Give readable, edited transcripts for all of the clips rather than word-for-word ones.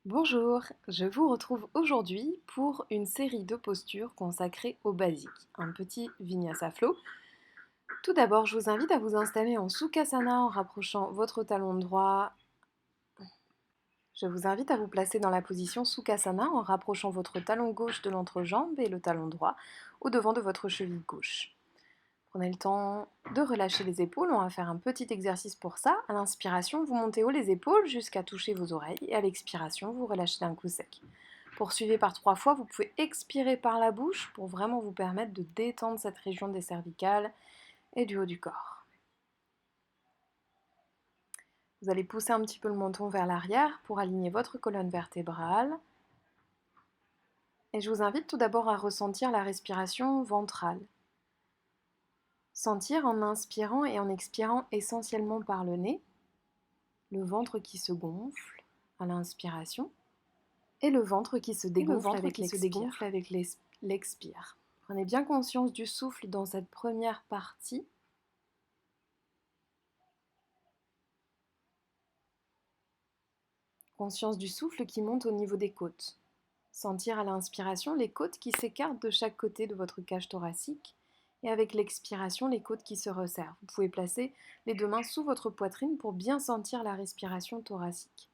Bonjour, je vous retrouve aujourd'hui pour une série de postures consacrées au basique, un petit vinyasa flow. Tout d'abord, je vous invite à vous installer en Sukhasana en rapprochant votre talon droit. Je vous invite à vous placer dans la position Sukhasana en rapprochant votre talon gauche de l'entrejambe et le talon droit au devant de votre cheville gauche. Prenez le temps de relâcher les épaules, on va faire un petit exercice pour ça. À l'inspiration, vous montez haut les épaules jusqu'à toucher vos oreilles et à l'expiration, vous relâchez d'un coup sec. Poursuivez par 3 fois, vous pouvez expirer par la bouche pour vraiment vous permettre de détendre cette région des cervicales et du haut du corps. Vous allez pousser un petit peu le menton vers l'arrière pour aligner votre colonne vertébrale. Et je vous invite tout d'abord à ressentir la respiration ventrale. Sentir en inspirant et en expirant essentiellement par le nez, le ventre qui se gonfle à l'inspiration et le ventre qui se dégonfle avec l'expire. Prenez bien conscience du souffle dans cette première partie. Conscience du souffle qui monte au niveau des côtes. Sentir à l'inspiration les côtes qui s'écartent de chaque côté de votre cage thoracique et avec l'expiration les côtes qui se resserrent. Vous pouvez placer les deux mains sous votre poitrine pour bien sentir la respiration thoracique.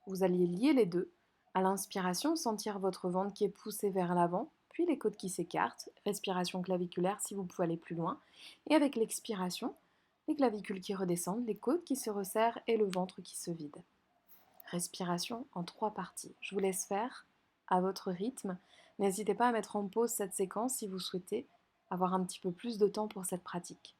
Vous alliez lier les deux. À l'inspiration, sentir votre ventre qui est poussé vers l'avant, puis les côtes qui s'écartent, respiration claviculaire si vous pouvez aller plus loin. Et avec l'expiration, les clavicules qui redescendent, les côtes qui se resserrent et le ventre qui se vide. Respiration en 3 parties. Je vous laisse faire à votre rythme. N'hésitez pas à mettre en pause cette séquence si vous souhaitez avoir un petit peu plus de temps pour cette pratique.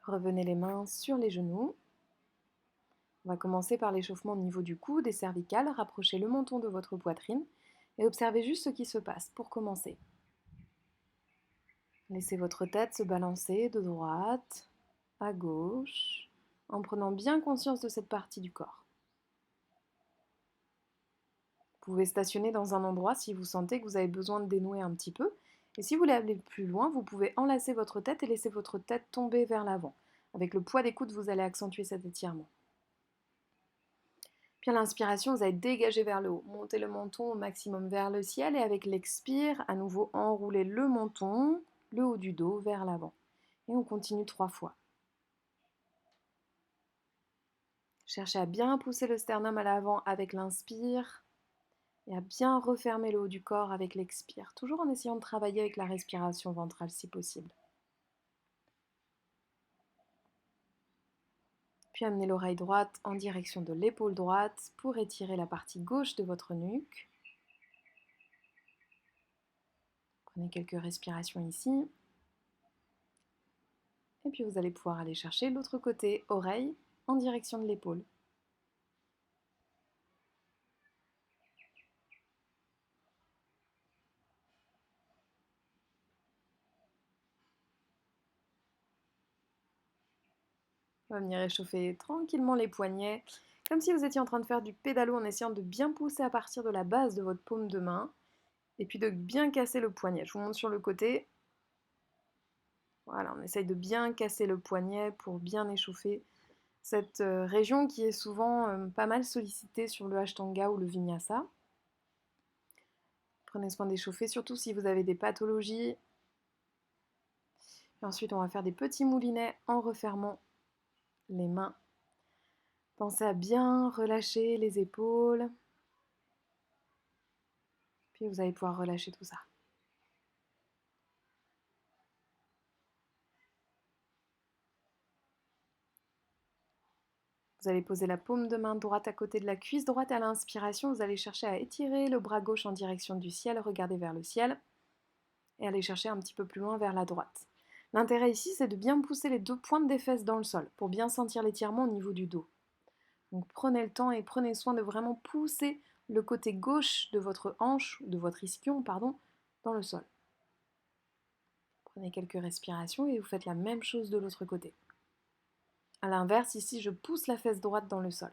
Revenez les mains sur les genoux. On va commencer par l'échauffement au niveau du cou, des cervicales. Rapprochez le menton de votre poitrine et observez juste ce qui se passe pour commencer. Laissez votre tête se balancer de droite à gauche en prenant bien conscience de cette partie du corps. Vous pouvez stationner dans un endroit si vous sentez que vous avez besoin de dénouer un petit peu. Et si vous voulez aller plus loin, vous pouvez enlacer votre tête et laisser votre tête tomber vers l'avant. Avec le poids des coudes, vous allez accentuer cet étirement. Puis à l'inspiration, vous allez dégager vers le haut. Montez le menton au maximum vers le ciel et avec l'expire, à nouveau enroulez le menton, le haut du dos vers l'avant. Et on continue 3 fois. Cherchez à bien pousser le sternum à l'avant avec l'inspire et à bien refermer le haut du corps avec l'expire, toujours en essayant de travailler avec la respiration ventrale si possible. Puis amenez l'oreille droite en direction de l'épaule droite pour étirer la partie gauche de votre nuque. Prenez quelques respirations ici. Et puis vous allez pouvoir aller chercher l'autre côté, oreille, en direction de l'épaule. On va venir échauffer tranquillement les poignets, comme si vous étiez en train de faire du pédalo en essayant de bien pousser à partir de la base de votre paume de main, et puis de bien casser le poignet. Je vous montre sur le côté. Voilà, on essaye de bien casser le poignet pour bien échauffer cette région qui est souvent pas mal sollicitée sur le Ashtanga ou le Vinyasa. Prenez soin d'échauffer, surtout si vous avez des pathologies. Et ensuite, on va faire des petits moulinets en refermant les mains. Pensez à bien relâcher les épaules. Puis vous allez pouvoir relâcher tout ça. Vous allez poser la paume de main droite à côté de la cuisse droite à l'inspiration. Vous allez chercher à étirer le bras gauche en direction du ciel. Regardez vers le ciel. Et aller chercher un petit peu plus loin vers la droite. L'intérêt ici, c'est de bien pousser les 2 pointes des fesses dans le sol pour bien sentir l'étirement au niveau du dos. Donc prenez le temps et prenez soin de vraiment pousser le côté gauche de votre hanche, de votre ischion, pardon, dans le sol. Prenez quelques respirations et vous faites la même chose de l'autre côté. À l'inverse, ici, je pousse la fesse droite dans le sol.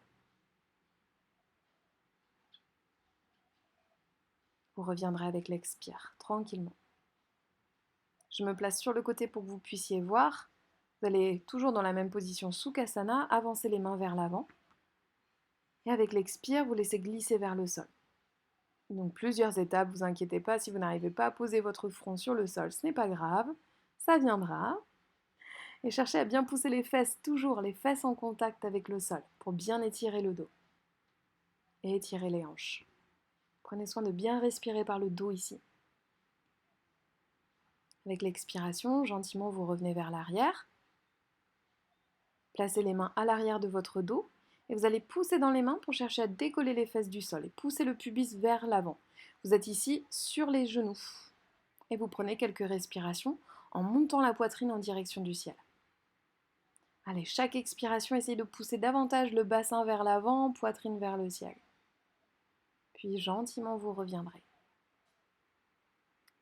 Vous reviendrez avec l'expire, tranquillement. Je me place sur le côté pour que vous puissiez voir. Vous allez toujours dans la même position Sukhasana, avancer les mains vers l'avant. Et avec l'expire, vous laissez glisser vers le sol. Donc plusieurs étapes, vous inquiétez pas si vous n'arrivez pas à poser votre front sur le sol, ce n'est pas grave, ça viendra. Et cherchez à bien pousser les fesses, toujours les fesses en contact avec le sol, pour bien étirer le dos. Et étirer les hanches. Prenez soin de bien respirer par le dos ici. Avec l'expiration, gentiment vous revenez vers l'arrière. Placez les mains à l'arrière de votre dos et vous allez pousser dans les mains pour chercher à décoller les fesses du sol et pousser le pubis vers l'avant. Vous êtes ici sur les genoux et vous prenez quelques respirations en montant la poitrine en direction du ciel. Allez, chaque expiration, essayez de pousser davantage le bassin vers l'avant, poitrine vers le ciel. Puis gentiment vous reviendrez.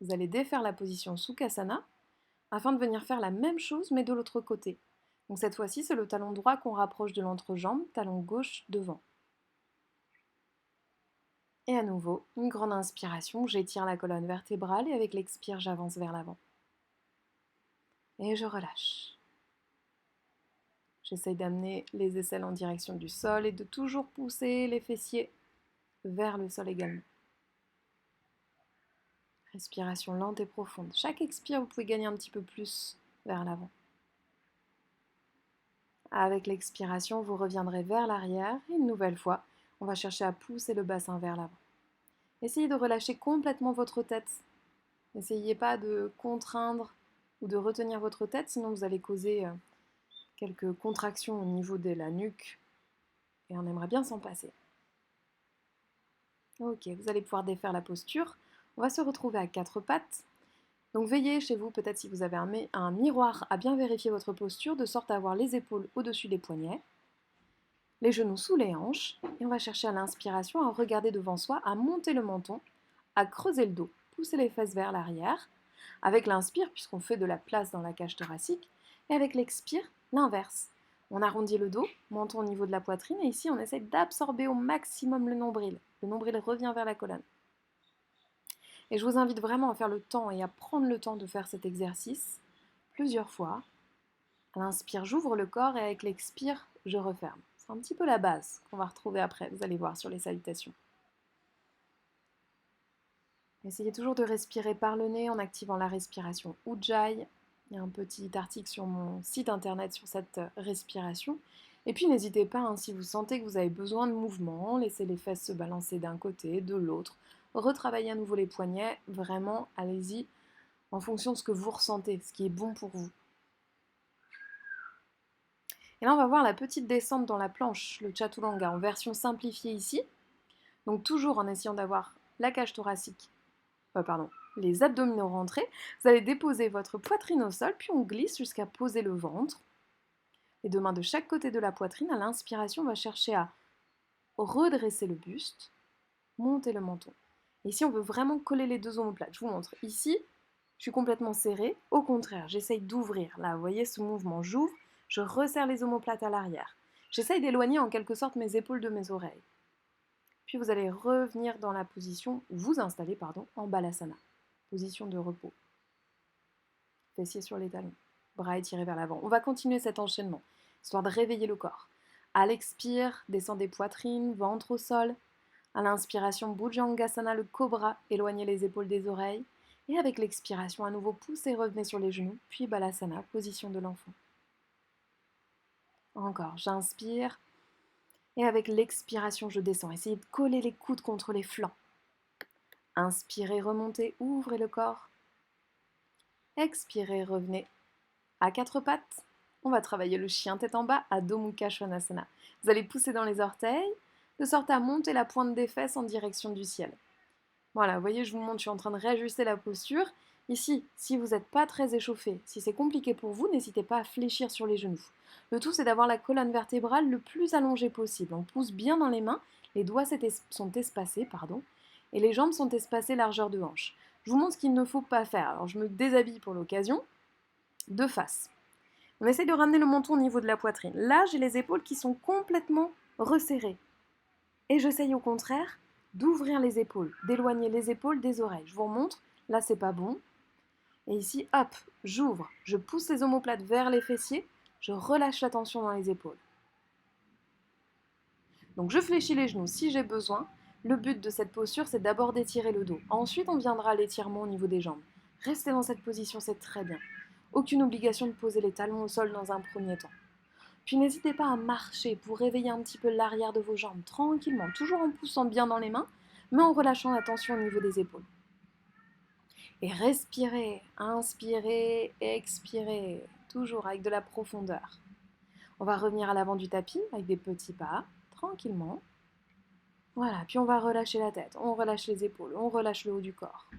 Vous allez défaire la position Sukhasana afin de venir faire la même chose mais de l'autre côté. Donc cette fois-ci, c'est le talon droit qu'on rapproche de l'entrejambe, talon gauche devant. Et à nouveau, une grande inspiration, j'étire la colonne vertébrale et avec l'expire, j'avance vers l'avant. Et je relâche. J'essaye d'amener les aisselles en direction du sol et de toujours pousser les fessiers vers le sol également. Respiration lente et profonde. Chaque expire, vous pouvez gagner un petit peu plus vers l'avant. Avec l'expiration, vous reviendrez vers l'arrière et une nouvelle fois, on va chercher à pousser le bassin vers l'avant. Essayez de relâcher complètement votre tête. N'essayez pas de contraindre ou de retenir votre tête, sinon vous allez causer quelques contractions au niveau de la nuque et on aimerait bien s'en passer. Ok, vous allez pouvoir défaire la posture. On va se retrouver à quatre pattes. Donc veillez chez vous, peut-être si vous avez un miroir, à bien vérifier votre posture, de sorte à avoir les épaules au-dessus des poignets, les genoux sous les hanches, et on va chercher à l'inspiration à regarder devant soi, à monter le menton, à creuser le dos, pousser les fesses vers l'arrière, avec l'inspire, puisqu'on fait de la place dans la cage thoracique, et avec l'expire, l'inverse. On arrondit le dos, menton au niveau de la poitrine, et ici on essaie d'absorber au maximum le nombril. Le nombril revient vers la colonne. Et je vous invite vraiment à faire le temps et à prendre le temps de faire cet exercice plusieurs fois. À l'inspire, j'ouvre le corps et avec l'expire, je referme. C'est un petit peu la base qu'on va retrouver après, vous allez voir sur les salutations. Essayez toujours de respirer par le nez en activant la respiration Ujjayi. Il y a un petit article sur mon site internet sur cette respiration. Et puis n'hésitez pas, hein, si vous sentez que vous avez besoin de mouvement, laissez les fesses se balancer d'un côté, de l'autre. Retravaillez à nouveau les poignets. Vraiment, allez-y en fonction de ce que vous ressentez, ce qui est bon pour vous. Et là, on va voir la petite descente dans la planche, le Chaturanga, en version simplifiée ici. Donc toujours en essayant d'avoir la cage thoracique, les abdominaux rentrés. Vous allez déposer votre poitrine au sol, puis on glisse jusqu'à poser le ventre. Les deux mains de chaque côté de la poitrine. À l'inspiration, on va chercher à redresser le buste, monter le menton. Ici, on veut vraiment coller les deux omoplates. Je vous montre. Ici, je suis complètement serrée. Au contraire, j'essaye d'ouvrir. Là, vous voyez ce mouvement. J'ouvre, je resserre les omoplates à l'arrière. J'essaye d'éloigner en quelque sorte mes épaules de mes oreilles. Puis vous allez revenir dans la position, vous installer, en Balasana. Position de repos. Fessiers sur les talons. Bras étirés vers l'avant. On va continuer cet enchaînement, histoire de réveiller le corps. À l'expire, descendez poitrine, ventre au sol. À l'inspiration, Bhujangasana, le cobra, éloignez les épaules des oreilles. Et avec l'expiration, à nouveau, poussez, revenez sur les genoux, puis Balasana, position de l'enfant. Encore, j'inspire. Et avec l'expiration, je descends. Essayez de coller les coudes contre les flancs. Inspirez, remontez, ouvrez le corps. Expirez, revenez. À quatre pattes, on va travailler le chien tête en bas, Adho Mukha Svanasana. Vous allez pousser dans les orteils, de sorte à monter la pointe des fesses en direction du ciel. Voilà, vous voyez, je vous montre, je suis en train de réajuster la posture. Ici, si vous n'êtes pas très échauffé, si c'est compliqué pour vous, n'hésitez pas à fléchir sur les genoux. Le tout, c'est d'avoir la colonne vertébrale le plus allongée possible. On pousse bien dans les mains, les doigts sont espacés, et les jambes sont espacées largeur de hanche. Je vous montre ce qu'il ne faut pas faire. Alors, je me déshabille pour l'occasion, de face. On essaye de ramener le menton au niveau de la poitrine. Là, j'ai les épaules qui sont complètement resserrées. Et j'essaye au contraire d'ouvrir les épaules, d'éloigner les épaules des oreilles. Je vous remontre, là c'est pas bon. Et ici, hop, j'ouvre, je pousse les omoplates vers les fessiers, je relâche la tension dans les épaules. Donc je fléchis les genoux si j'ai besoin. Le but de cette posture, c'est d'abord d'étirer le dos. Ensuite, on viendra à l'étirement au niveau des jambes. Restez dans cette position, c'est très bien. Aucune obligation de poser les talons au sol dans un premier temps. Puis n'hésitez pas à marcher pour réveiller un petit peu l'arrière de vos jambes tranquillement, toujours en poussant bien dans les mains, mais en relâchant la tension au niveau des épaules. Et respirez, inspirez, expirez, toujours avec de la profondeur. On va revenir à l'avant du tapis avec des petits pas, tranquillement. Voilà, puis on va relâcher la tête, on relâche les épaules, on relâche le haut du corps.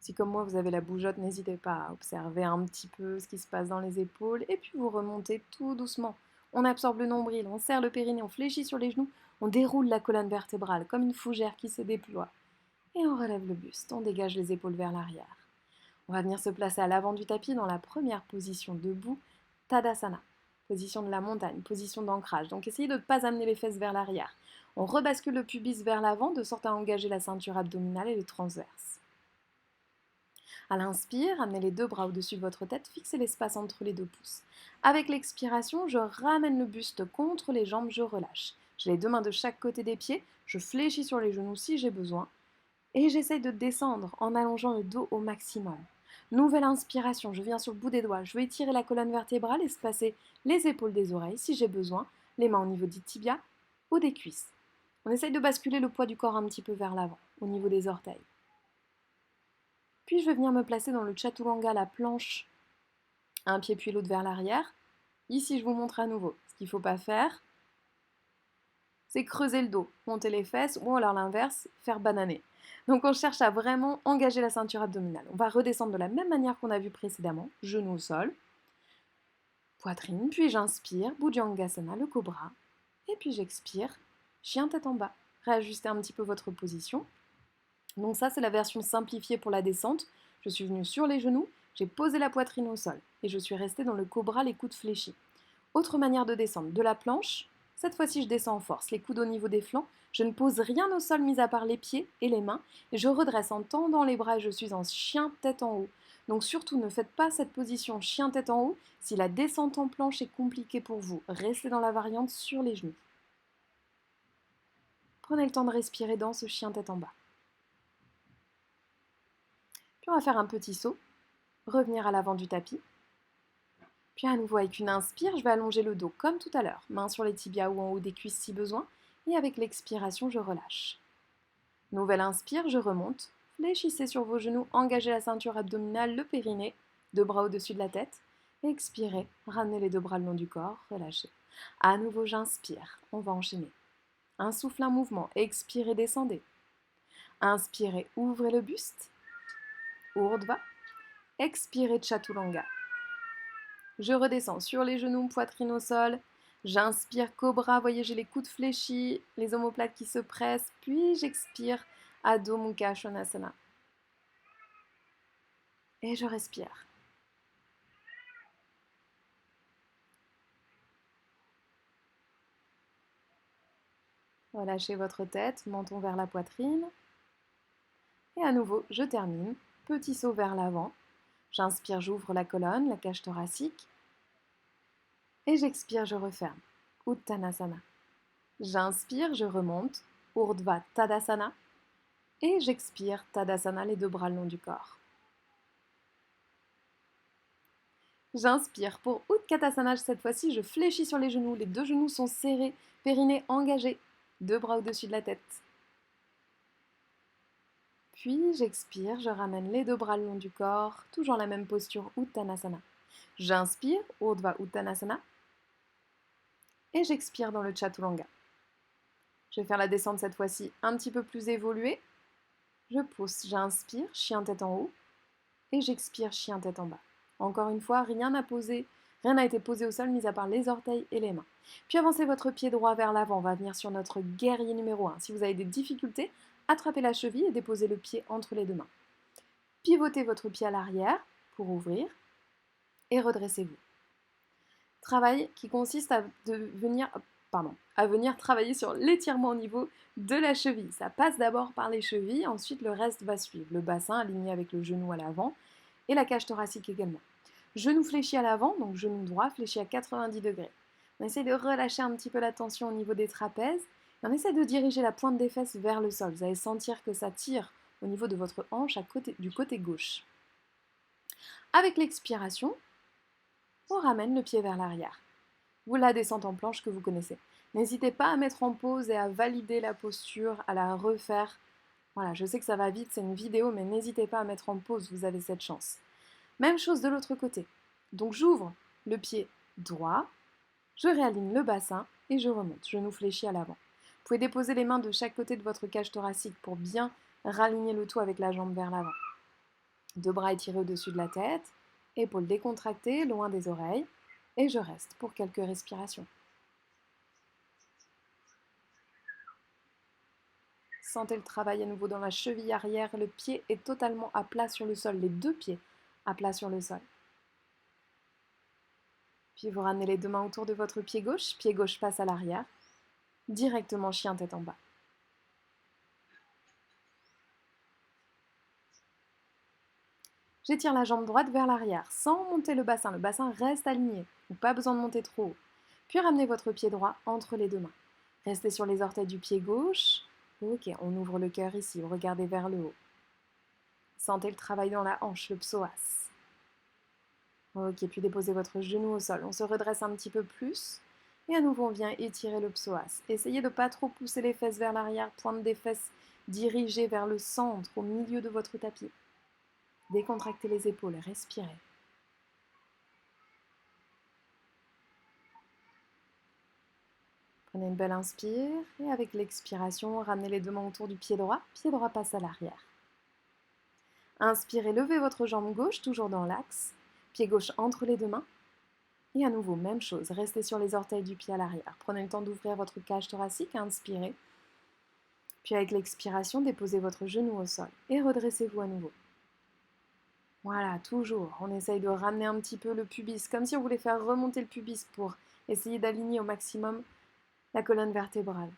Si comme moi vous avez la bougeotte, n'hésitez pas à observer un petit peu ce qui se passe dans les épaules et puis vous remontez tout doucement. On absorbe le nombril, on serre le périnée, on fléchit sur les genoux, on déroule la colonne vertébrale comme une fougère qui se déploie. Et on relève le buste, on dégage les épaules vers l'arrière. On va venir se placer à l'avant du tapis dans la première position debout, Tadasana. Position de la montagne, position d'ancrage. Donc essayez de ne pas amener les fesses vers l'arrière. On rebascule le pubis vers l'avant de sorte à engager la ceinture abdominale et les transverses. À l'inspire, amenez les deux bras au-dessus de votre tête, fixez l'espace entre les deux pouces. Avec l'expiration, je ramène le buste contre les jambes, je relâche. J'ai les deux mains de chaque côté des pieds, je fléchis sur les genoux si j'ai besoin. Et j'essaye de descendre en allongeant le dos au maximum. Nouvelle inspiration, je viens sur le bout des doigts, je vais étirer la colonne vertébrale, espacer les épaules des oreilles si j'ai besoin, les mains au niveau des tibias ou des cuisses. On essaye de basculer le poids du corps un petit peu vers l'avant, au niveau des orteils. Puis je vais venir me placer dans le chaturanga, la planche, un pied puis l'autre vers l'arrière. Ici, je vous montre à nouveau. Ce qu'il ne faut pas faire, c'est creuser le dos, monter les fesses, ou alors l'inverse, faire bananer. Donc on cherche à vraiment engager la ceinture abdominale. On va redescendre de la même manière qu'on a vu précédemment, genoux au sol, poitrine, puis j'inspire, Bhujangasana, le cobra, et puis j'expire, chien tête en bas. Réajustez un petit peu votre position. Donc ça, c'est la version simplifiée pour la descente. Je suis venue sur les genoux, j'ai posé la poitrine au sol, et je suis restée dans le cobra, les coudes fléchis. Autre manière de descendre, de la planche. Cette fois-ci, je descends en force, les coudes au niveau des flancs. Je ne pose rien au sol, mis à part les pieds et les mains. Et je redresse en tendant les bras et je suis en chien tête en haut. Donc surtout, ne faites pas cette position chien tête en haut si la descente en planche est compliquée pour vous. Restez dans la variante sur les genoux. Prenez le temps de respirer dans ce chien tête en bas. Puis on va faire un petit saut. Revenir à l'avant du tapis. Puis à nouveau avec une inspire, je vais allonger le dos comme tout à l'heure, main sur les tibias ou en haut des cuisses si besoin, et avec l'expiration, je relâche. Nouvelle inspire, je remonte, fléchissez sur vos genoux, engagez la ceinture abdominale, le périnée, deux bras au-dessus de la tête, expirez, ramenez les deux bras le long du corps, relâchez. À nouveau, j'inspire, on va enchaîner. Un souffle, un mouvement, expirez, descendez. Inspirez, ouvrez le buste, Urdhva, expirez, Chaturanga. Je redescends sur les genoux, poitrine au sol. J'inspire cobra, voyez j'ai les coudes fléchis, les omoplates qui se pressent, puis j'expire Adho Mukha Svanasana. Et je respire. Relâchez votre tête, menton vers la poitrine. Et à nouveau, je termine. Petit saut vers l'avant. J'inspire, j'ouvre la colonne, la cage thoracique. Et j'expire, je referme. Uttanasana. J'inspire, je remonte. Urdhva Tadasana. Et j'expire, Tadasana, les deux bras le long du corps. J'inspire. Pour Utkatasana, cette fois-ci, je fléchis sur les genoux. Les deux genoux sont serrés, périnée engagé. Deux bras au-dessus de la tête. Puis j'expire, je ramène les deux bras le long du corps, toujours la même posture Uttanasana. J'inspire, Urdhva Uttanasana. Et j'expire dans le Chaturanga. Je vais faire la descente cette fois-ci un petit peu plus évoluée. Je pousse, j'inspire, chien tête en haut. Et j'expire, chien tête en bas. Encore une fois, rien n'a été posé au sol, mis à part les orteils et les mains. Puis avancez votre pied droit vers l'avant, on va venir sur notre guerrier numéro 1. Si vous avez des difficultés, Attrapez la cheville et déposez le pied entre les deux mains. Pivotez votre pied à l'arrière pour ouvrir et redressez-vous. Travail qui consiste à venir travailler sur l'étirement au niveau de la cheville. Ça passe d'abord par les chevilles, ensuite le reste va suivre. Le bassin aligné avec le genou à l'avant et la cage thoracique également. Genou fléchi à l'avant, donc genou droit fléchi à 90 degrés. On essaie de relâcher un petit peu la tension au niveau des trapèzes et on essaie de diriger la pointe des fesses vers le sol. Vous allez sentir que ça tire au niveau de votre hanche du côté gauche. Avec l'expiration, on ramène le pied vers l'arrière. Ou la descente en planche que vous connaissez. N'hésitez pas à mettre en pause et à valider la posture, à la refaire. Voilà, je sais que ça va vite, c'est une vidéo, mais n'hésitez pas à mettre en pause, vous avez cette chance. Même chose de l'autre côté. Donc j'ouvre le pied droit, je réaligne le bassin et je remonte, genou fléchi à l'avant. Vous pouvez déposer les mains de chaque côté de votre cage thoracique pour bien raligner le tout avec la jambe vers l'avant. Deux bras étirés au-dessus de la tête, épaules décontractées, loin des oreilles, et je reste pour quelques respirations. Sentez le travail à nouveau dans la cheville arrière, le pied est totalement à plat sur le sol, les deux pieds à plat sur le sol. Puis vous ramenez les deux mains autour de votre pied gauche passe à l'arrière, directement chien tête en bas. J'étire la jambe droite vers l'arrière, sans monter le bassin reste aligné, donc pas besoin de monter trop haut. Puis ramenez votre pied droit entre les deux mains. Restez sur les orteils du pied gauche. Ok, on ouvre le cœur ici, vous regardez vers le haut. Sentez le travail dans la hanche, le psoas. Ok, puis déposez votre genou au sol. On se redresse un petit peu plus. Et à nouveau, on vient étirer le psoas. Essayez de ne pas trop pousser les fesses vers l'arrière, pointe des fesses dirigée vers le centre, au milieu de votre tapis. Décontractez les épaules, respirez. Prenez une belle inspire et avec l'expiration, ramenez les deux mains autour du pied droit passe à l'arrière. Inspirez, levez votre jambe gauche, toujours dans l'axe, pied gauche entre les deux mains. Et à nouveau, même chose, restez sur les orteils du pied à l'arrière. Prenez le temps d'ouvrir votre cage thoracique, inspirez. Puis avec l'expiration, déposez votre genou au sol et redressez-vous à nouveau. Voilà, toujours, on essaye de ramener un petit peu le pubis, comme si on voulait faire remonter le pubis pour essayer d'aligner au maximum la colonne vertébrale.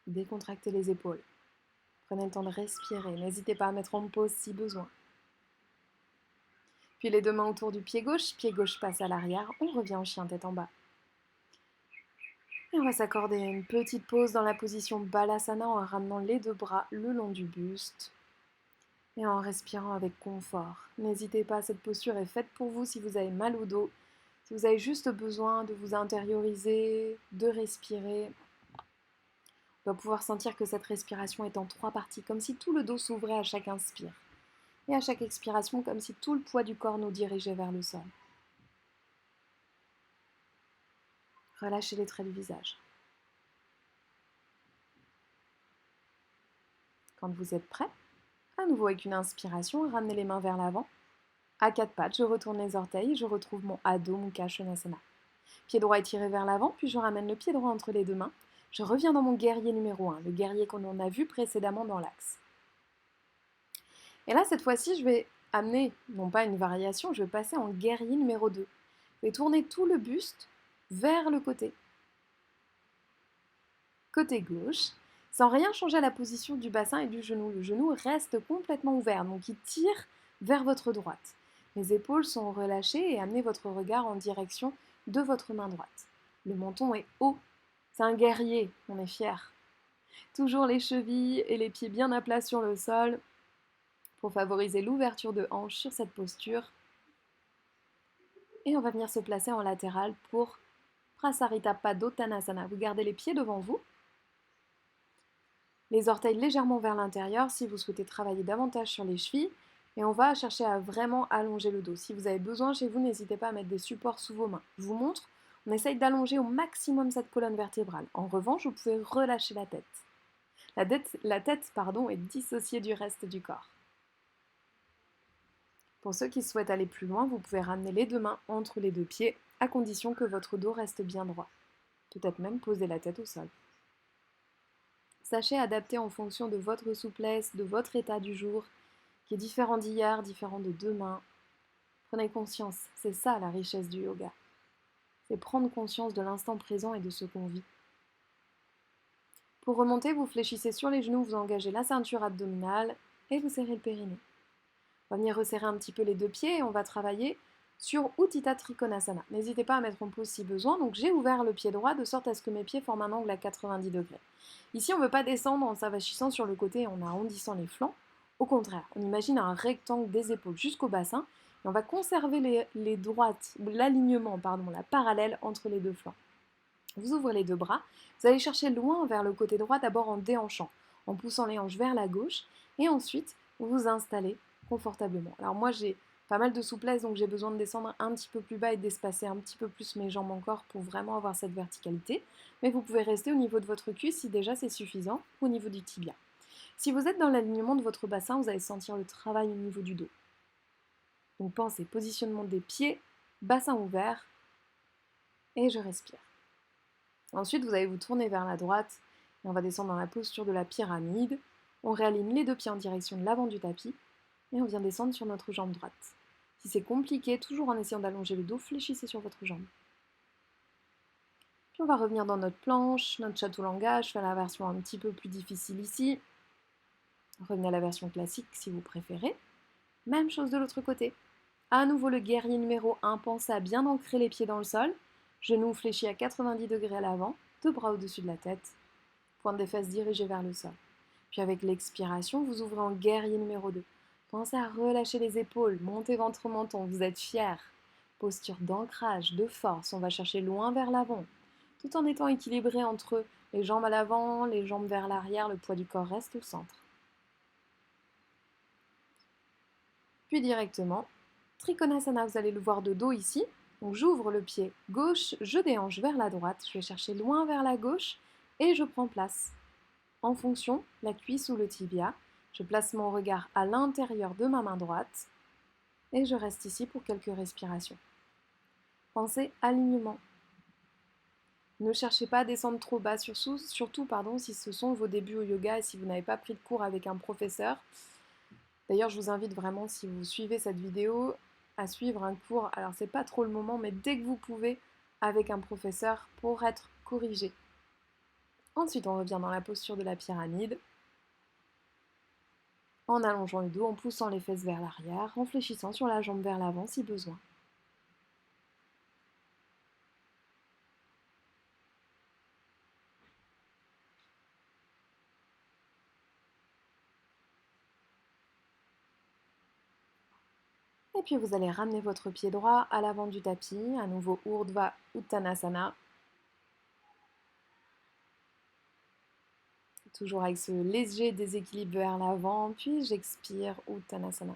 Décontractez les épaules. Prenez le temps de respirer, n'hésitez pas à mettre en pause si besoin. Puis les deux mains autour du pied gauche passe à l'arrière, on revient en chien tête en bas. Et on va s'accorder une petite pause dans la position Balasana en ramenant les deux bras le long du buste et en respirant avec confort. N'hésitez pas, cette posture est faite pour vous si vous avez mal au dos, si vous avez juste besoin de vous intérioriser, de respirer. On va pouvoir sentir que cette respiration est en 3 parties, comme si tout le dos s'ouvrait à chaque inspire. Et à chaque expiration, comme si tout le poids du corps nous dirigeait vers le sol. Relâchez les traits du visage. Quand vous êtes prêt, à nouveau avec une inspiration, ramenez les mains vers l'avant. À 4 pattes, je retourne les orteils, je retrouve mon Adho Mukha Svanasana. Pied droit étiré vers l'avant, puis je ramène le pied droit entre les deux mains. Je reviens dans mon guerrier numéro 1, le guerrier qu'on en a vu précédemment dans l'axe. Et là, cette fois-ci, je vais amener, non pas une variation, je vais passer en guerrier numéro 2. Je vais tourner tout le buste vers le côté. Côté gauche, sans rien changer à la position du bassin et du genou. Le genou reste complètement ouvert, donc il tire vers votre droite. Les épaules sont relâchées et amenez votre regard en direction de votre main droite. Le menton est haut. C'est un guerrier, on est fier. Toujours les chevilles et les pieds bien à plat sur le sol pour favoriser l'ouverture de hanche sur cette posture. Et on va venir se placer en latéral pour Prasarita Padottanasana. Vous gardez les pieds devant vous. Les orteils légèrement vers l'intérieur si vous souhaitez travailler davantage sur les chevilles. Et on va chercher à vraiment allonger le dos. Si vous avez besoin chez vous, n'hésitez pas à mettre des supports sous vos mains. Je vous montre, on essaye d'allonger au maximum cette colonne vertébrale. En revanche, vous pouvez relâcher la tête. La tête est dissociée du reste du corps. Pour ceux qui souhaitent aller plus loin, vous pouvez ramener les deux mains entre les deux pieds, à condition que votre dos reste bien droit. Peut-être même poser la tête au sol. Sachez adapter en fonction de votre souplesse, de votre état du jour, qui est différent d'hier, différent de demain. Prenez conscience, c'est ça la richesse du yoga. C'est prendre conscience de l'instant présent et de ce qu'on vit. Pour remonter, vous fléchissez sur les genoux, vous engagez la ceinture abdominale et vous serrez le périnée. On va venir resserrer un petit peu les deux pieds et on va travailler sur Utthita Trikonasana. N'hésitez pas à mettre en pause si besoin. Donc j'ai ouvert le pied droit de sorte à ce que mes pieds forment un angle à 90 degrés. Ici, on ne veut pas descendre en s'avachissant sur le côté et en arrondissant les flancs. Au contraire, on imagine un rectangle des épaules jusqu'au bassin et on va conserver les droites, l'alignement, la parallèle entre les deux flancs. Vous ouvrez les deux bras, vous allez chercher loin vers le côté droit, d'abord en déhanchant, en poussant les hanches vers la gauche, et ensuite vous vous installez confortablement. Alors moi j'ai pas mal de souplesse, donc j'ai besoin de descendre un petit peu plus bas et d'espacer un petit peu plus mes jambes encore pour vraiment avoir cette verticalité, mais vous pouvez rester au niveau de votre cuisse si déjà c'est suffisant, au niveau du tibia. Si vous êtes dans l'alignement de votre bassin, vous allez sentir le travail au niveau du dos. Donc pensez, positionnement des pieds, bassin ouvert, et je respire. Ensuite, vous allez vous tourner vers la droite et on va descendre dans la posture de la pyramide. On réaligne les deux pieds en direction de l'avant du tapis et on vient descendre sur notre jambe droite. Si c'est compliqué, toujours en essayant d'allonger le dos, fléchissez sur votre jambe. Puis on va revenir dans notre planche, notre chaturanga. Je fais la version un petit peu plus difficile ici. Revenez à la version classique si vous préférez. Même chose de l'autre côté. À nouveau le guerrier numéro 1, pensez à bien ancrer les pieds dans le sol. Genoux fléchis à 90 degrés à l'avant, deux bras au-dessus de la tête, pointe des fesses dirigées vers le sol. Puis avec l'expiration, vous ouvrez en guerrier numéro 2. Pensez à relâcher les épaules, montez ventre menton, vous êtes fiers. Posture d'ancrage, de force, on va chercher loin vers l'avant, tout en étant équilibré entre les jambes à l'avant, les jambes vers l'arrière, le poids du corps reste au centre. Puis directement, Trikonasana, vous allez le voir de dos ici. Donc j'ouvre le pied gauche, je déhanche vers la droite, je vais chercher loin vers la gauche et je prends place. En fonction, la cuisse ou le tibia, je place mon regard à l'intérieur de ma main droite et je reste ici pour quelques respirations. Pensez alignement. Ne cherchez pas à descendre trop bas, surtout si ce sont vos débuts au yoga et si vous n'avez pas pris de cours avec un professeur. D'ailleurs, je vous invite vraiment, si vous suivez cette vidéo, à suivre un cours, alors c'est pas trop le moment, mais dès que vous pouvez, avec un professeur pour être corrigé. Ensuite, on revient dans la posture de la pyramide, en allongeant le dos, en poussant les fesses vers l'arrière, en fléchissant sur la jambe vers l'avant si besoin. Et puis vous allez ramener votre pied droit à l'avant du tapis, à nouveau Urdhva Uttanasana. Toujours avec ce léger déséquilibre vers l'avant, puis j'expire Uttanasana.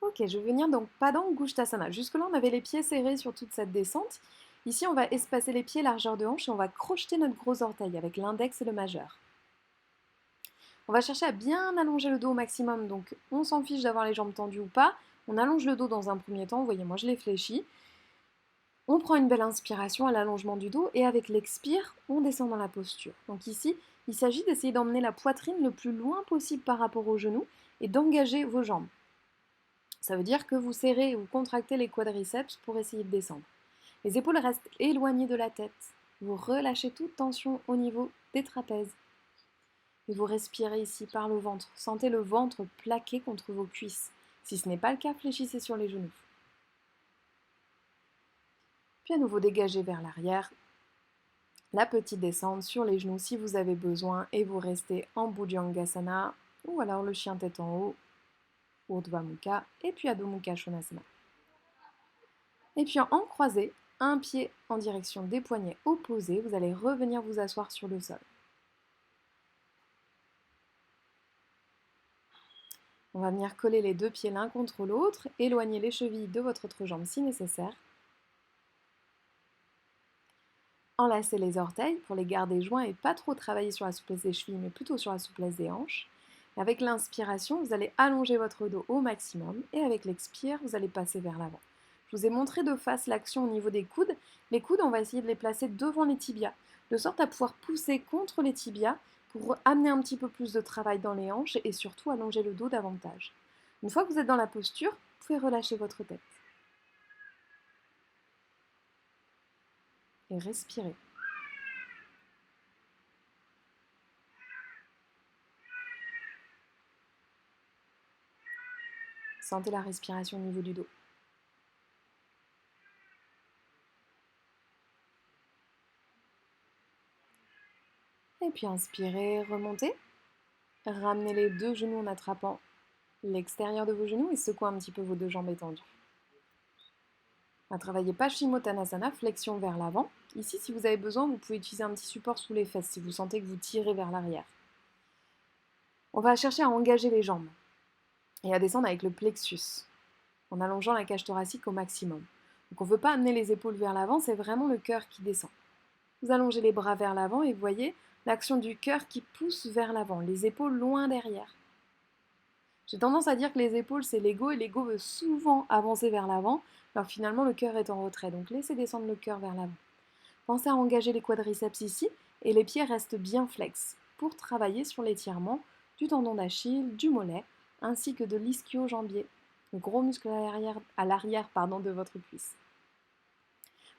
Ok, je vais venir donc Padang Gushtasana. Jusque-là, on avait les pieds serrés sur toute cette descente. Ici, on va espacer les pieds largeur de hanche et on va crocheter notre gros orteil avec l'index et le majeur. On va chercher à bien allonger le dos au maximum, donc on s'en fiche d'avoir les jambes tendues ou pas. On allonge le dos dans un premier temps, vous voyez, moi je l'ai fléchi. On prend une belle inspiration à l'allongement du dos et avec l'expire, on descend dans la posture. Donc ici, il s'agit d'essayer d'emmener la poitrine le plus loin possible par rapport aux genoux et d'engager vos jambes. Ça veut dire que vous serrez ou contractez les quadriceps pour essayer de descendre. Les épaules restent éloignées de la tête. Vous relâchez toute tension au niveau des trapèzes. Et vous respirez ici par le ventre. Sentez le ventre plaqué contre vos cuisses. Si ce n'est pas le cas, fléchissez sur les genoux. Puis à nouveau dégagez vers l'arrière. La petite descente sur les genoux si vous avez besoin et vous restez en Bhujangasana ou alors le chien tête en haut, Urdhva Mukha et puis Adho Mukha Svanasana. Et puis en croisé, un pied en direction des poignets opposés, vous allez revenir vous asseoir sur le sol. On va venir coller les deux pieds l'un contre l'autre, éloigner les chevilles de votre autre jambe si nécessaire. Enlacez les orteils pour les garder joints et pas trop travailler sur la souplesse des chevilles, mais plutôt sur la souplesse des hanches. Et avec l'inspiration, vous allez allonger votre dos au maximum et avec l'expire, vous allez passer vers l'avant. Je vous ai montré de face l'action au niveau des coudes. Les coudes, on va essayer de les placer devant les tibias, de sorte à pouvoir pousser contre les tibias pour amener un petit peu plus de travail dans les hanches et surtout allonger le dos davantage. Une fois que vous êtes dans la posture, vous pouvez relâcher votre tête et respirer. Sentez la respiration au niveau du dos. Et puis inspirez, remontez. Ramenez les deux genoux en attrapant l'extérieur de vos genoux et secouez un petit peu vos deux jambes étendues. On va travailler Paschimottanasana, flexion vers l'avant. Ici, si vous avez besoin, vous pouvez utiliser un petit support sous les fesses si vous sentez que vous tirez vers l'arrière. On va chercher à engager les jambes et à descendre avec le plexus, en allongeant la cage thoracique au maximum. Donc on ne veut pas amener les épaules vers l'avant, c'est vraiment le cœur qui descend. Vous allongez les bras vers l'avant et vous voyez l'action du cœur qui pousse vers l'avant, les épaules loin derrière. J'ai tendance à dire que les épaules, c'est l'ego, et l'ego veut souvent avancer vers l'avant, alors finalement le cœur est en retrait. Donc laissez descendre le cœur vers l'avant. Pensez à engager les quadriceps ici, et les pieds restent bien flex, pour travailler sur l'étirement du tendon d'Achille, du mollet, ainsi que de l'ischio-jambier, le gros muscle à l'arrière de votre cuisse.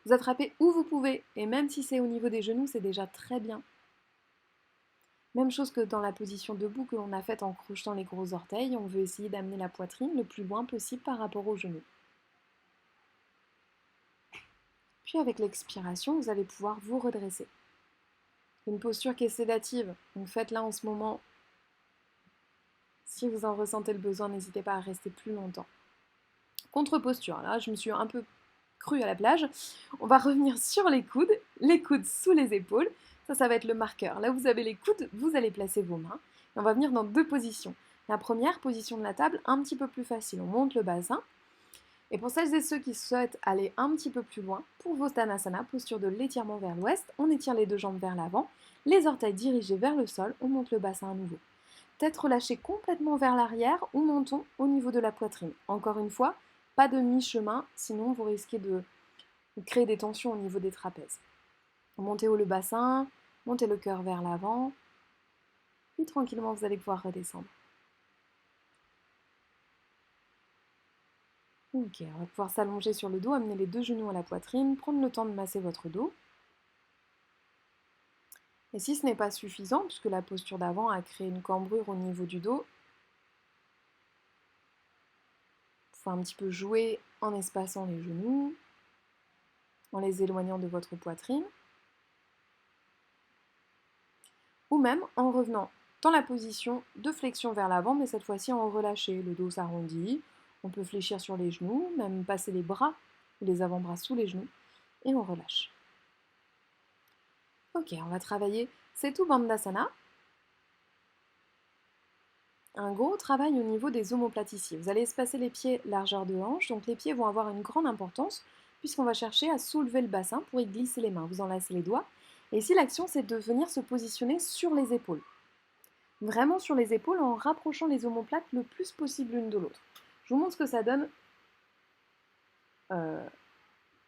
Vous attrapez où vous pouvez, et même si c'est au niveau des genoux, c'est déjà très bien. Même chose que dans la position debout que l'on a faite en crochetant les gros orteils, on veut essayer d'amener la poitrine le plus loin possible par rapport aux genoux. Puis avec l'expiration, vous allez pouvoir vous redresser. Une posture qui est sédative, donc faites-la en ce moment. Si vous en ressentez le besoin, n'hésitez pas à rester plus longtemps. Contre-posture, là je me suis un peu crue à la plage. On va revenir sur les coudes sous les épaules. Ça va être le marqueur. Là où vous avez les coudes, vous allez placer vos mains. Et on va venir dans deux positions. La première, position de la table, un petit peu plus facile. On monte le bassin. Et pour celles et ceux qui souhaitent aller un petit peu plus loin, pour Vottanasana, posture de l'étirement vers l'ouest, on étire les deux jambes vers l'avant, les orteils dirigés vers le sol, on monte le bassin à nouveau. Tête relâchée complètement vers l'arrière ou montons au niveau de la poitrine. Encore une fois, pas de mi-chemin, sinon vous risquez de créer des tensions au niveau des trapèzes. Montez haut le bassin, montez le cœur vers l'avant, puis tranquillement vous allez pouvoir redescendre. Ok, on va pouvoir s'allonger sur le dos, amener les deux genoux à la poitrine, prendre le temps de masser votre dos. Et si ce n'est pas suffisant, puisque la posture d'avant a créé une cambrure au niveau du dos, il faut un petit peu jouer en espaçant les genoux, en les éloignant de votre poitrine, ou même en revenant dans la position de flexion vers l'avant, mais cette fois-ci en relâché. Le dos s'arrondit, on peut fléchir sur les genoux, même passer les bras ou les avant-bras sous les genoux, et on relâche. Ok, on va travailler Setu Bandhasana. Un gros travail au niveau des omoplates ici. Vous allez espacer les pieds largeur de hanche, donc les pieds vont avoir une grande importance, puisqu'on va chercher à soulever le bassin pour y glisser les mains. Vous enlacez les doigts. Et ici, l'action, c'est de venir se positionner sur les épaules. Vraiment sur les épaules en rapprochant les omoplates le plus possible l'une de l'autre. Je vous montre ce que ça donne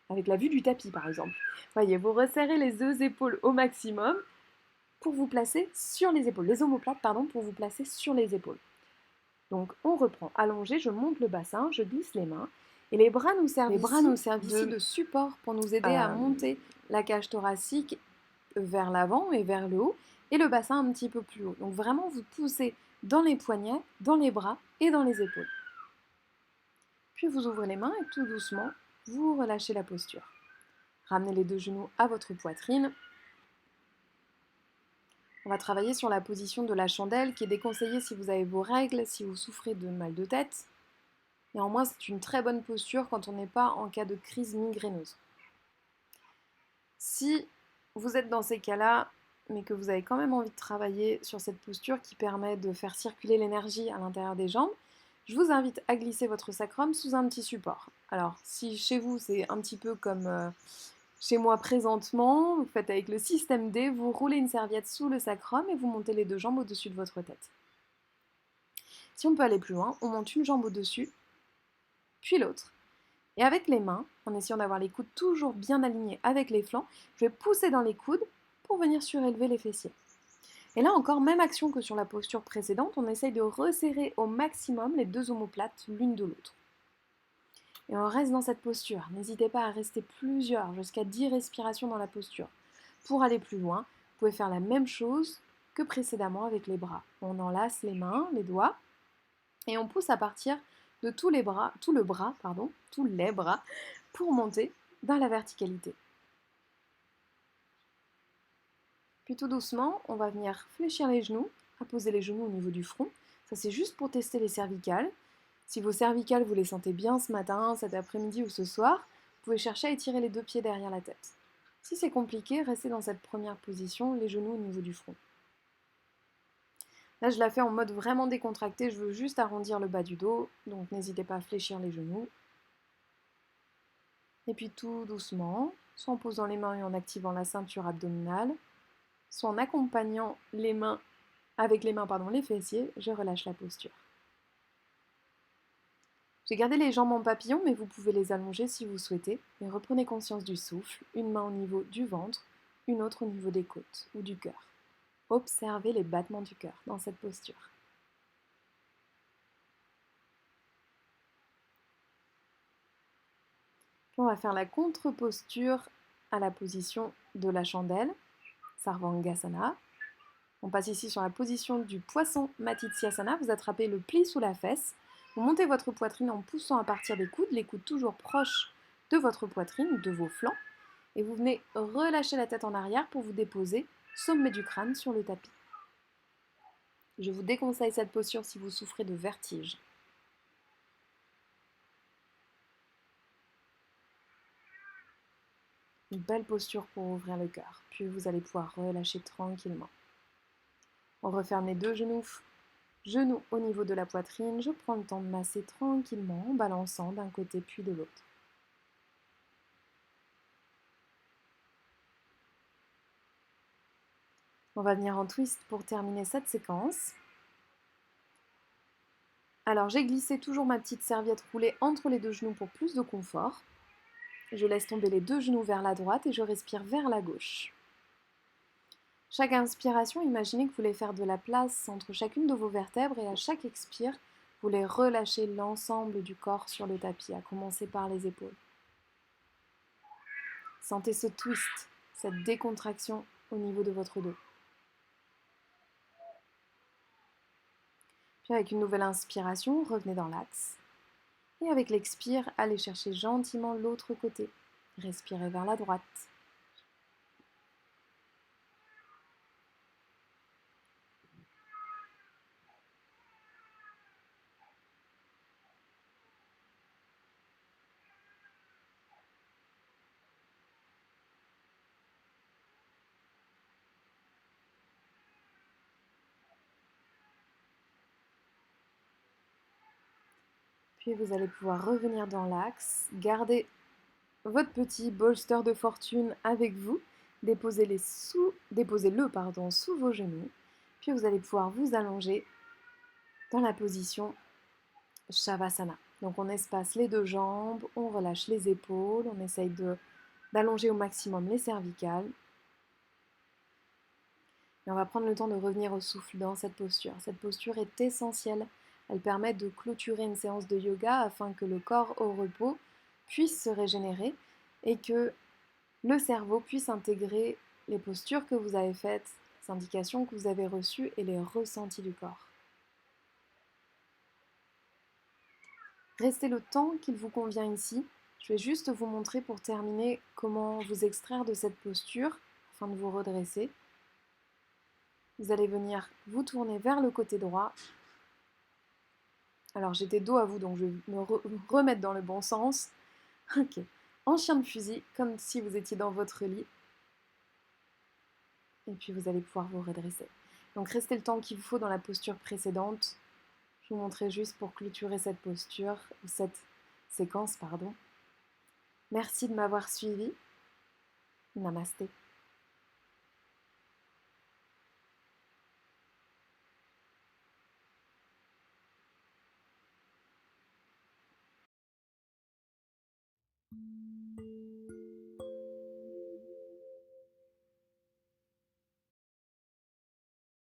avec la vue du tapis, par exemple. Voyez, vous resserrez les deux épaules au maximum pour vous placer sur les épaules. Les omoplates, pour vous placer sur les épaules. Donc on reprend, allongé, je monte le bassin, je glisse les mains. Et les bras nous servent ici de support pour nous aider à monter la cage thoracique vers l'avant et vers le haut, et le bassin un petit peu plus haut. Donc vraiment, vous poussez dans les poignets, dans les bras et dans les épaules. Puis vous ouvrez les mains et tout doucement, vous relâchez la posture. Ramenez les deux genoux à votre poitrine. On va travailler sur la position de la chandelle qui est déconseillée si vous avez vos règles, si vous souffrez de mal de tête. Néanmoins, c'est une très bonne posture quand on n'est pas en cas de crise migraineuse. Si vous êtes dans ces cas-là, mais que vous avez quand même envie de travailler sur cette posture qui permet de faire circuler l'énergie à l'intérieur des jambes, je vous invite à glisser votre sacrum sous un petit support. Alors, si chez vous c'est un petit peu comme chez moi présentement, vous faites avec le système D, vous roulez une serviette sous le sacrum et vous montez les deux jambes au-dessus de votre tête. Si on peut aller plus loin, on monte une jambe au-dessus, puis l'autre. Et avec les mains, en essayant d'avoir les coudes toujours bien alignés avec les flancs, je vais pousser dans les coudes pour venir surélever les fessiers. Et là encore, même action que sur la posture précédente, on essaye de resserrer au maximum les deux omoplates l'une de l'autre. Et on reste dans cette posture. N'hésitez pas à rester plusieurs, jusqu'à 10 respirations dans la posture. Pour aller plus loin, vous pouvez faire la même chose que précédemment avec les bras. On enlace les mains, les doigts, et on pousse à partir de tous les bras, tous les bras, pour monter dans la verticalité. Puis tout doucement, on va venir fléchir les genoux, poser les genoux au niveau du front. Ça c'est juste pour tester les cervicales. Si vos cervicales vous les sentez bien ce matin, cet après-midi ou ce soir, vous pouvez chercher à étirer les deux pieds derrière la tête. Si c'est compliqué, restez dans cette première position, les genoux au niveau du front. Là, je la fais en mode vraiment décontracté, je veux juste arrondir le bas du dos, donc n'hésitez pas à fléchir les genoux. Et puis tout doucement, soit en posant les mains et en activant la ceinture abdominale, soit en accompagnant les mains avec les fessiers, je relâche la posture. J'ai gardé les jambes en papillon, mais vous pouvez les allonger si vous souhaitez. Et reprenez conscience du souffle, une main au niveau du ventre, une autre au niveau des côtes ou du cœur. Observez les battements du cœur dans cette posture. Puis on va faire la contre-posture à la position de la chandelle, Sarvangasana. On passe ici sur la position du poisson Matitsyasana. Vous attrapez le pli sous la fesse. Vous montez votre poitrine en poussant à partir des coudes, les coudes toujours proches de votre poitrine, de vos flancs. Et vous venez relâcher la tête en arrière pour vous déposer sommet du crâne sur le tapis. Je vous déconseille cette posture si vous souffrez de vertige. Une belle posture pour ouvrir le cœur. Puis vous allez pouvoir relâcher tranquillement. On referme les deux genoux. Genoux au niveau de la poitrine. Je prends le temps de masser tranquillement en balançant d'un côté puis de l'autre. On va venir en twist pour terminer cette séquence. Alors j'ai glissé toujours ma petite serviette roulée entre les deux genoux pour plus de confort. Je laisse tomber les deux genoux vers la droite et je respire vers la gauche. Chaque inspiration, imaginez que vous voulez faire de la place entre chacune de vos vertèbres et à chaque expire, vous voulez relâcher l'ensemble du corps sur le tapis, à commencer par les épaules. Sentez ce twist, cette décontraction au niveau de votre dos. Puis avec une nouvelle inspiration, revenez dans l'axe. Et avec l'expire, allez chercher gentiment l'autre côté. Respirez vers la droite. Puis vous allez pouvoir revenir dans l'axe, garder votre petit bolster de fortune avec vous, déposez-le sous vos genoux, puis vous allez pouvoir vous allonger dans la position Shavasana. Donc on espace les deux jambes, on relâche les épaules, on essaye d'allonger au maximum les cervicales. Et on va prendre le temps de revenir au souffle dans cette posture. Cette posture est essentielle. Elle permet de clôturer une séance de yoga afin que le corps au repos puisse se régénérer et que le cerveau puisse intégrer les postures que vous avez faites, les indications que vous avez reçues et les ressentis du corps. Restez le temps qu'il vous convient ici. Je vais juste vous montrer pour terminer comment vous extraire de cette posture afin de vous redresser. Vous allez venir vous tourner vers le côté droit. Alors j'étais dos à vous, donc je vais me remettre dans le bon sens. Ok. En chien de fusil, comme si vous étiez dans votre lit. Et puis vous allez pouvoir vous redresser. Donc restez le temps qu'il vous faut dans la posture précédente. Je vous montrais juste pour clôturer cette posture, ou cette séquence, pardon. Merci de m'avoir suivi. Namasté.